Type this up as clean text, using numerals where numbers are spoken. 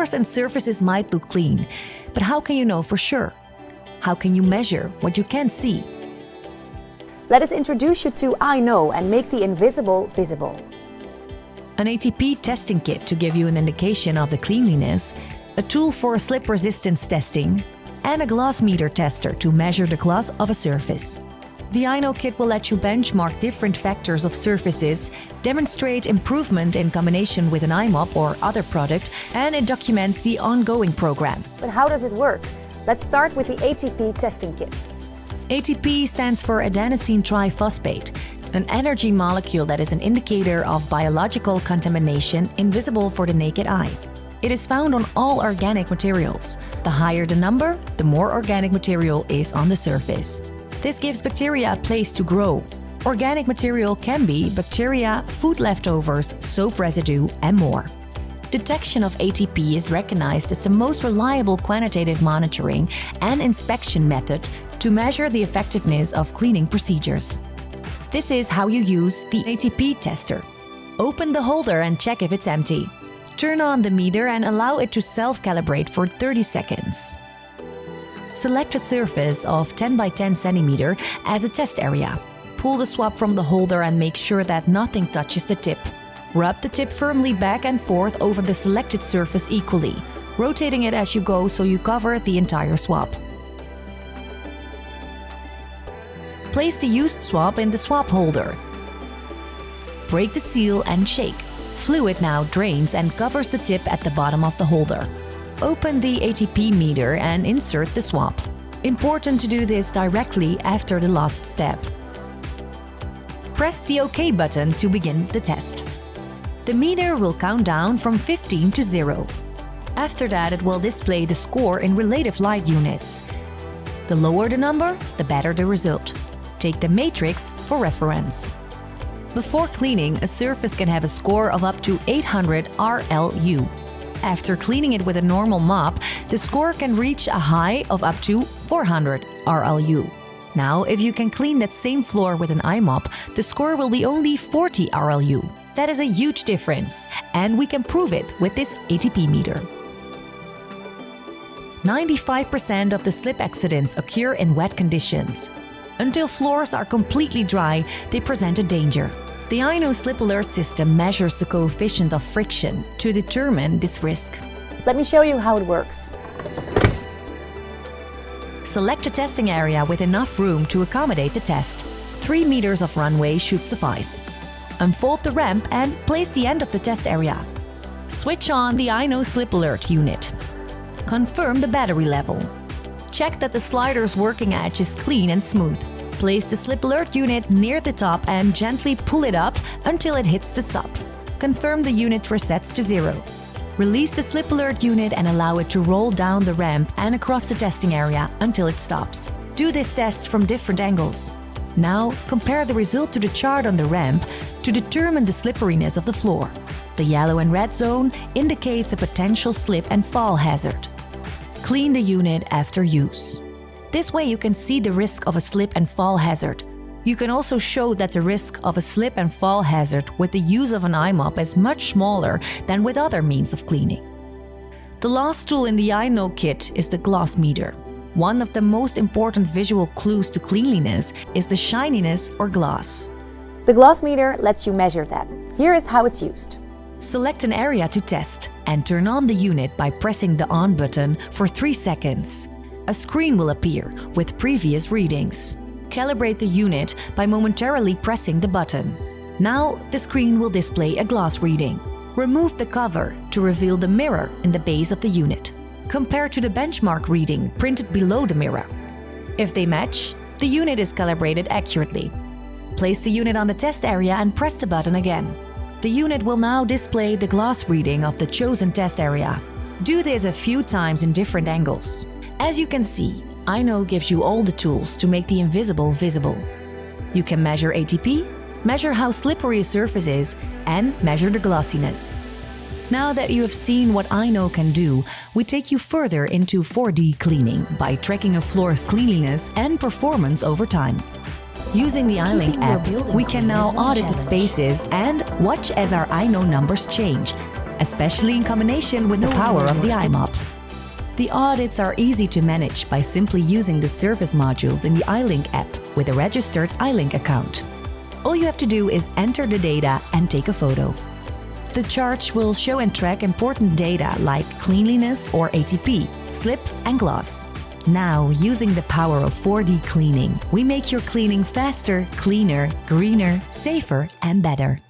Floors and surfaces might look clean, but how can you know for sure? How can you measure what you can't see? Let us introduce you to I Know and make the invisible visible. An ATP testing kit to give you an indication of the cleanliness, a tool for slip resistance testing, and a gloss meter tester to measure the gloss of a surface. The I Know kit will let you benchmark different factors of surfaces, demonstrate improvement in combination with an iMop or other product, and it documents the ongoing program. But how does it work? Let's start with the ATP testing kit. ATP stands for adenosine triphosphate, an energy molecule that is an indicator of biological contamination invisible for the naked eye. It is found on all organic materials. The higher the number, the more organic material is on the surface. This gives bacteria a place to grow. Organic material can be bacteria, food leftovers, soap residue, and more. Detection of ATP is recognized as the most reliable quantitative monitoring and inspection method to measure the effectiveness of cleaning procedures. This is how you use the ATP tester. Open the holder and check if it's empty. Turn on the meter and allow it to self-calibrate for 30 seconds. Select a surface of 10 by 10 cm as a test area. Pull the swab from the holder and make sure that nothing touches the tip. Rub the tip firmly back and forth over the selected surface equally, rotating it as you go so you cover the entire swab. Place the used swab in the swab holder. Break the seal and shake. Fluid now drains and covers the tip at the bottom of the holder. Open the ATP meter and insert the swab. Important to do this directly after the last step. Press the OK button to begin the test. The meter will count down from 15 to 0. After that, it will display the score in relative light units. The lower the number, the better the result. Take the matrix for reference. Before cleaning, a surface can have a score of up to 800 RLU. After cleaning it with a normal mop, the score can reach a high of up to 400 RLU. Now, if you can clean that same floor with an iMop, the score will be only 40 RLU. That is a huge difference, and we can prove it with this ATP meter. 95% of the slip accidents occur in wet conditions. Until floors are completely dry, they present a danger. The I Know Slip Alert system measures the coefficient of friction to determine this risk. Let me show you how it works. Select a testing area with enough room to accommodate the test. 3 meters of runway should suffice. Unfold the ramp and place the end of the test area. Switch on the I Know Slip Alert unit. Confirm the battery level. Check that the slider's working edge is clean and smooth. Place the Slip Alert unit near the top and gently pull it up until it hits the stop. Confirm the unit resets to 0. Release the Slip Alert unit and allow it to roll down the ramp and across the testing area until it stops. Do this test from different angles. Now, compare the result to the chart on the ramp to determine the slipperiness of the floor. The yellow and red zone indicates a potential slip and fall hazard. Clean the unit after use. This way you can see the risk of a slip and fall hazard. You can also show that the risk of a slip and fall hazard with the use of an iMop is much smaller than with other means of cleaning. The last tool in the I Know kit is the gloss meter. One of the most important visual clues to cleanliness is the shininess or gloss. The gloss meter lets you measure that. Here is how it's used. Select an area to test and turn on the unit by pressing the on button for 3 seconds. A screen will appear with previous readings. Calibrate the unit by momentarily pressing the button. Now the screen will display a gloss reading. Remove the cover to reveal the mirror in the base of the unit. Compare to the benchmark reading printed below the mirror. If they match, the unit is calibrated accurately. Place the unit on the test area and press the button again. The unit will now display the gloss reading of the chosen test area. Do this a few times in different angles. As you can see, I Know gives you all the tools to make the invisible visible. You can measure ATP, measure how slippery a surface is, and measure the glossiness. Now that you have seen what I Know can do, we take you further into 4D cleaning by tracking a floor's cleanliness and performance over time. Using the iLink app, we can now audit the spaces and watch as our I Know numbers change. especially in combination with the power of the iMop. The audits are easy to manage by simply using the service modules in the iLink app with a registered iLink account. All you have to do is enter the data and take a photo. The chart will show and track important data like cleanliness or ATP, slip and gloss. Now, using the power of 4D cleaning, we make your cleaning faster, cleaner, greener, safer and better.